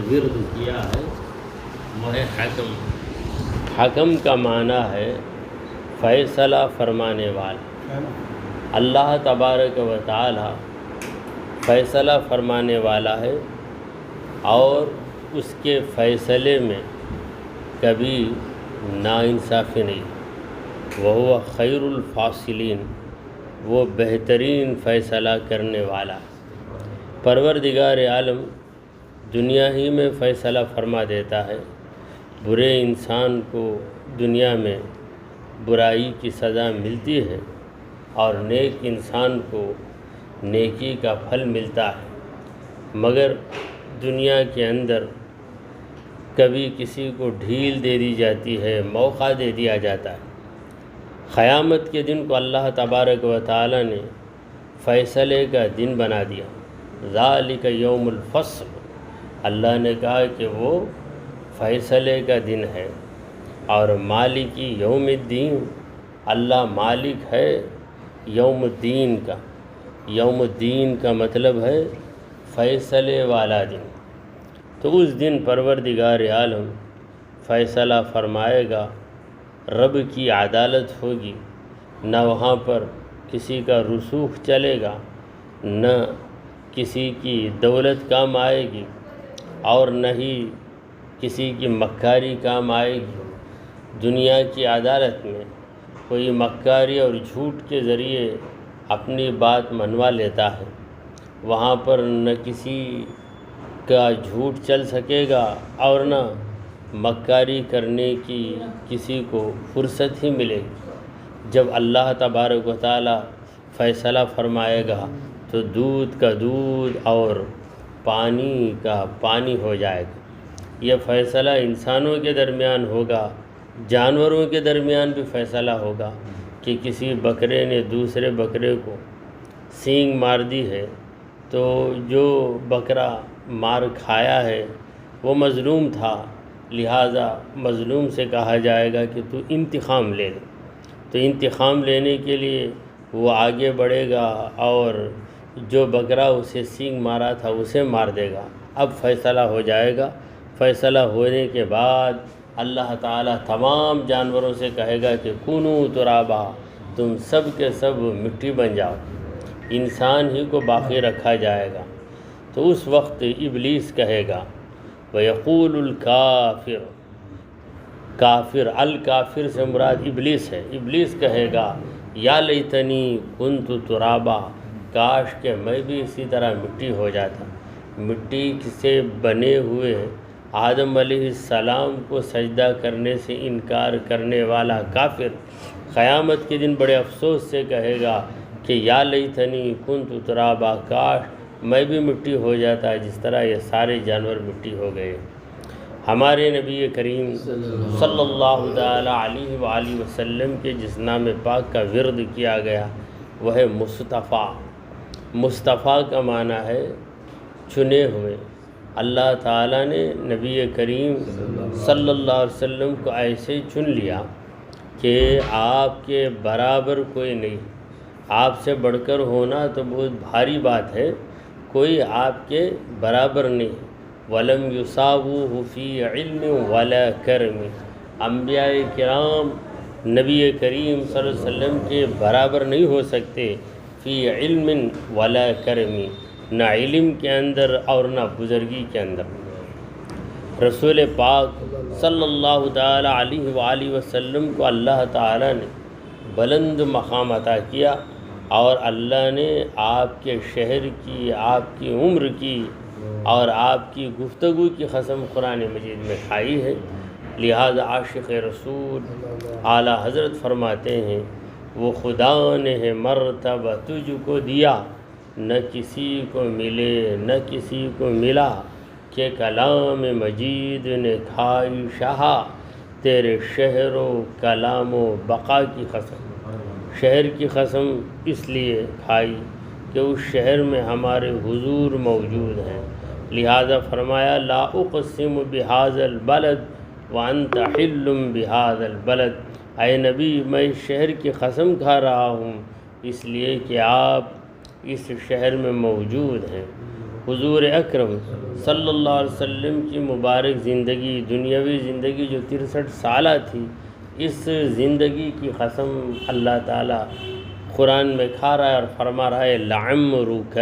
ورد کیا ہے وہ ہے حکم۔ حکم کا معنی ہے فیصلہ فرمانے والا۔ اللہ تبارک و تعالی فیصلہ فرمانے والا ہے اور اس کے فیصلے میں کبھی ناانصافی نہیں۔ وہ خیر الفاصلین، وہ بہترین فیصلہ کرنے والا۔ پروردگار عالم دنیا ہی میں فیصلہ فرما دیتا ہے۔ برے انسان کو دنیا میں برائی کی سزا ملتی ہے اور نیک انسان کو نیکی کا پھل ملتا ہے، مگر دنیا کے اندر کبھی کسی کو ڈھیل دے دی جاتی ہے، موقع دے دیا جاتا ہے۔ قیامت کے دن کو اللہ تبارک و تعالی نے فیصلے کا دن بنا دیا۔ ذالک یوم الفصل، اللہ نے کہا کہ وہ فیصلے کا دن ہے۔ اور مالکی یوم الدین، اللہ مالک ہے یوم الدین کا۔ یوم الدین کا مطلب ہے فیصلے والا دن۔ تو اس دن پروردگار عالم فیصلہ فرمائے گا، رب کی عدالت ہوگی، نہ وہاں پر کسی کا رسوخ چلے گا، نہ کسی کی دولت کام آئے گی اور نہ ہی کسی کی مکاری کام آئے گی۔ دنیا کی عدالت میں کوئی مکاری اور جھوٹ کے ذریعے اپنی بات منوا لیتا ہے، وہاں پر نہ کسی کا جھوٹ چل سکے گا اور نہ مکاری کرنے کی کسی کو فرصت ہی ملے گی۔ جب اللہ تبارک و تعالی فیصلہ فرمائے گا تو دودھ کا دودھ اور پانی کا پانی ہو جائے گا۔ یہ فیصلہ انسانوں کے درمیان ہوگا، جانوروں کے درمیان بھی فیصلہ ہوگا کہ کسی بکرے نے دوسرے بکرے کو سینگ مار دی ہے تو جو بکرا مار کھایا ہے وہ مظلوم تھا، لہٰذا مظلوم سے کہا جائے گا کہ تو انتقام لے لے۔ تو انتقام لینے کے لیے وہ آگے بڑھے گا اور جو بکرا اسے سینگ مارا تھا اسے مار دے گا۔ اب فیصلہ ہو جائے گا۔ فیصلہ ہونے کے بعد اللہ تعالیٰ تمام جانوروں سے کہے گا کہ کونو ترابا، تم سب کے سب مٹی بن جاؤ، انسان ہی کو باقی رکھا جائے گا۔ تو اس وقت ابلیس کہے گا، وَيَقُولُ الْكَافِرُ، کافر، الکافر سے مراد ابلیس ہے۔ ابلیس کہے گا یا لیتنی کنت ترابا، کاش کہ میں بھی اسی طرح مٹی ہو جاتا۔ مٹی سے بنے ہوئے آدم علیہ السلام کو سجدہ کرنے سے انکار کرنے والا کافر قیامت کے دن بڑے افسوس سے کہے گا کہ یا لیتنی کنت ترابا، کاش میں بھی مٹی ہو جاتا جس طرح یہ سارے جانور مٹی ہو گئے۔ ہمارے نبی کریم صلی اللہ تعالیٰ علیہ وآلہ وسلم کے جس نام پاک کا ورد کیا گیا وہ ہے مصطفیٰ۔ مصطفیٰ کا معنی ہے چنے ہوئے۔ اللہ تعالیٰ نے نبی کریم صلی اللہ علیہ وسلم کو ایسے چن لیا کہ آپ کے برابر کوئی نہیں۔ آپ سے بڑھ کر ہونا تو بہت بھاری بات ہے، کوئی آپ کے برابر نہیں۔ وَلَمْ يُسَاوُوهُ فِي عِلْمٍ وَلَا كَرْمٍ، انبیاء کرام نبی کریم صلی اللہ علیہ وسلم کے برابر نہیں ہو سکتے، فی علم ولا کرم، نہ علم کے اندر اور نہ بزرگی کے اندر۔ رسول پاک صلی اللہ تعالیٰ علیہ وآلہ وسلم کو اللہ تعالیٰ نے بلند مقام عطا کیا اور اللہ نے آپ کے شہر کی، آپ کی عمر کی اور آپ کی گفتگو کی قسم قرآن مجید میں کھائی ہے۔ لہذا عاشق رسول اعلیٰ حضرت فرماتے ہیں، وہ خدا نے ہے مرتبہ تجھ کو دیا، نہ کسی کو ملے نہ کسی کو ملا، کہ کلام مجید نے کھائی شہا، تیرے شہر و کلام و بقا کی قسم۔ شہر کی قسم اس لیے کھائی کہ اس شہر میں ہمارے حضور موجود ہیں، لہذا فرمایا لا اقسم بہذا البلد وانت حل بہذا البلد، اے نبی میں اس شہر کی قسم کھا رہا ہوں اس لیے کہ آپ اس شہر میں موجود ہیں۔ حضور اکرم صلی اللہ علیہ وسلم کی مبارک زندگی، دنیاوی زندگی جو 63 سالہ تھی، اس زندگی کی قسم اللہ تعالیٰ قرآن میں کھا رہا ہے اور فرما رہا ہے لعمرک،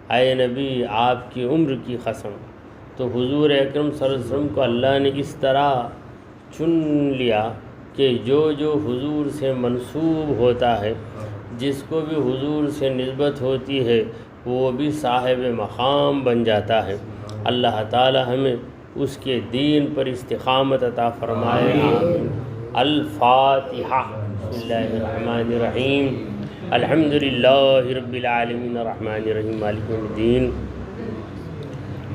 اے نبی آپ کی عمر کی قسم۔ تو حضور اکرم صلی اللہ علیہ وسلم کو اللہ نے اس طرح چن لیا کہ جو حضور سے منسوب ہوتا ہے، جس کو بھی حضور سے نسبت ہوتی ہے، وہ بھی صاحب مقام بن جاتا ہے۔ اللہ تعالی ہمیں اس کے دین پر استقامت عطا فرمائے، آمین۔ الفاتحہ۔ بسم اللہ الرحمن الرحیم، الحمدللہ رب العالمین الرحمن الرحیم مالک یوم الدین،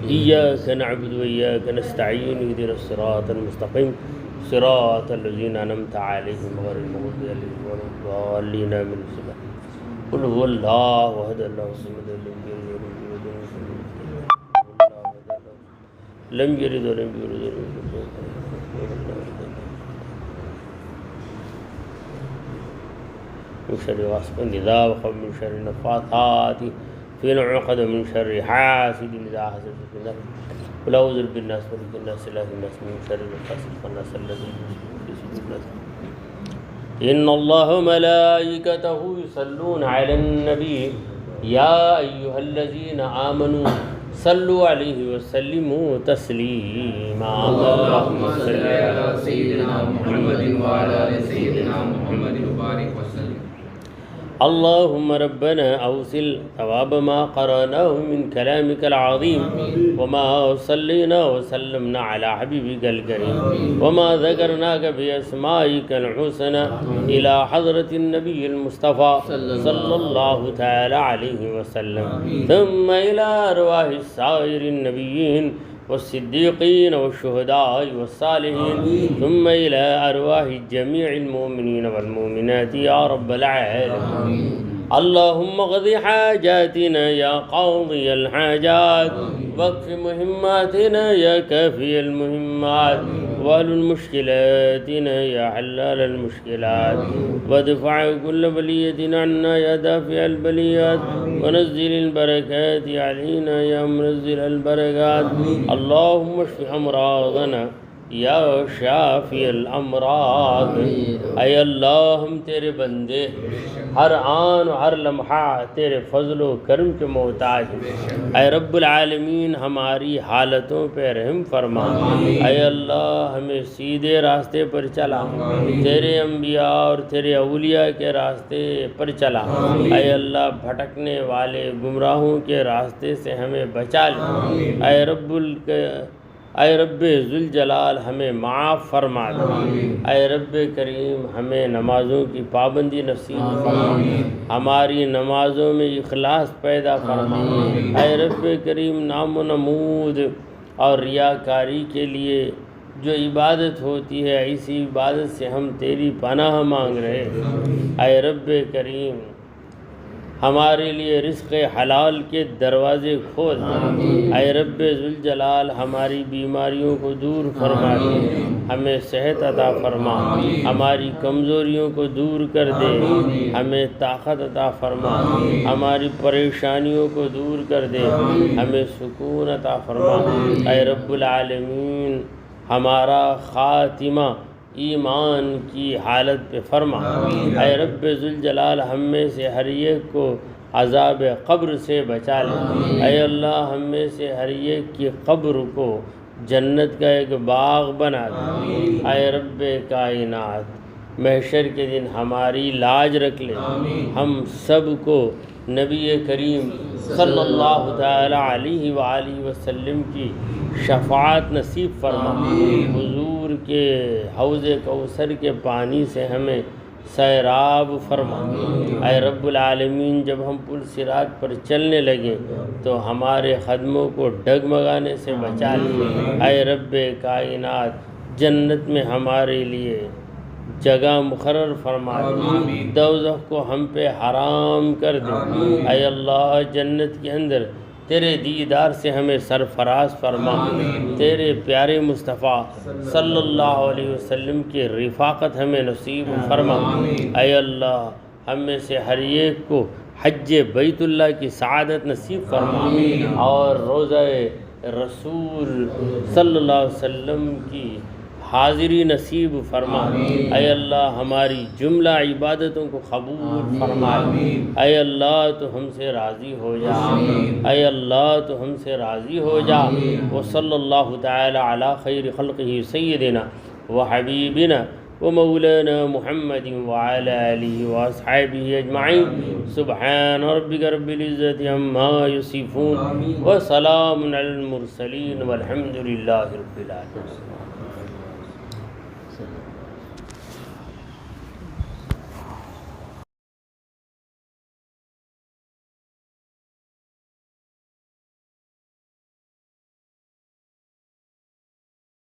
ایاک نعبد و ایاک نستعین اہدنا الصراط المستقیم صراط الذین انعمت علیہم غیر المغضوب علیہم ولا الضالین آمین۔ قل هو اللہ احد اللہ الصمد لم یلد ولم یولد من شر غاسق اذا وقب، من شر النفاثات في العقد، من شر حاسد اذا حسد، قل اعوذ برب الناس ملك الناس اله الناس من شر الوسواس الخناس الذي يوسوس في الناس۔ ان الله وملائكته يصلون على النبي يا ايها الذين آمنوا صلوا عليه وسلموا تسليما۔ اللهم صل على سيدنا محمد وعلى آل سيدنا محمد وبارك وسلم۔ اللهم ربنا أوصل ثواب ما قرأناه من كلامك العظيم وما صلينا وسلمنا على حبيبك الكريم وما ذكرناك بأسمائك الحسنى إلى حضرة النبي المصطفى صلى الله تعالى عليه وسلم، ثم إلى أرواح السائر النبيين والصديقين والشهداء والصالحين، ثم إلى أرواح جميع المؤمنين والمؤمنات يا رب العالمين۔ اللهم اقض حاجاتنا يا قاضي الحاجات، واكف مهماتنا يا كافي المهمات، واحلل مشكلاتنا يا حلال المشكلات، وادفع كل بلية عنا يا دافع البليات، ونزل البركات علينا يا منزل البركات۔ اللهم اشف أمراضنا یا شافی الامراض۔ اے اللہ ہم تیرے بندے ہر آن و ہر لمحہ تیرے فضل و کرم کے محتاج ہیں۔ اے رب العالمین ہماری حالتوں پہ رحم فرما۔ اے اللہ ہمیں سیدھے راستے پر چلا، تیرے انبیاء اور تیرے اولیاء کے راستے پر چلا۔ اے اللہ بھٹکنے والے گمراہوں کے راستے سے ہمیں بچا لے۔ اے رب ذوالجلال ہمیں معاف فرما دے۔ اے رب کریم ہمیں نمازوں کی پابندی نصیب فرما، ہماری نمازوں میں اخلاص پیدا فرما۔ اے رب کریم نام و نمود اور ریاکاری کے لیے جو عبادت ہوتی ہے، ایسی عبادت سے ہم تیری پناہ مانگ رہے ہیں۔ اے رب کریم ہمارے لیے رزق حلال کے دروازے کھول دے۔ اے رب ذوالجلال ہماری بیماریوں کو دور فرما دے، ہمیں صحت عطا فرما، ہماری کمزوریوں کو دور کر دے، ہمیں طاقت عطا فرما، ہماری پریشانیوں کو دور کر دے، ہمیں سکون عطا فرما۔ اے رب العالمین ہمارا خاتمہ ایمان کی حالت پہ فرما۔ اے رب ذوالجلال ہم میں سے ہر ایک کو عذاب قبر سے بچا لے۔ اے اللہ ہم میں سے ہر ایک کی قبر کو جنت کا ایک باغ بنا دے۔ اے رب کائنات محشر کے دن ہماری لاج رکھ لے، ہم سب کو نبی کریم صلی اللہ تعالی علیہ وآلہ وسلم کی شفاعت نصیب فرما۔ حضور کے حوض کوثر کے پانی سے ہمیں سیراب فرما۔ اے رب العالمین جب ہم پل صراط پر چلنے لگے تو ہمارے قدموں کو ڈگمگانے سے بچا لے۔ اے رب کائنات جنت میں ہمارے لیے جگہ مقرر فرما دے، دوزخ کو ہم پہ حرام کر دے۔ اے اللہ جنت کے اندر تیرے دیدار سے ہمیں سرفراز فرما، تیرے پیارے مصطفیٰ صلی اللہ علیہ وسلم کی رفاقت ہمیں نصیب فرما۔ اے اللہ ہم میں سے ہر ایک کو حج بیت اللہ کی سعادت نصیب فرما اور روضہ رسول صلی اللہ علیہ وسلم کی حاضری نصیب فرما۔ اے اللہ ہماری جملہ عبادتوں کو قبول فرما۔ اے اللہ تو ہم سے راضی ہو جا، اے اللہ تو ہم سے راضی ہو جا۔ وصلی اللہ تعالی علی خیر خلقہ سیدنا و حبیبنا و مولانا محمد وعلی آلہ واصحابہ اجمعین۔ سبحان ربک رب العزت عما یصفون وسلام علی المرسلین والحمد للہ رب العالمین۔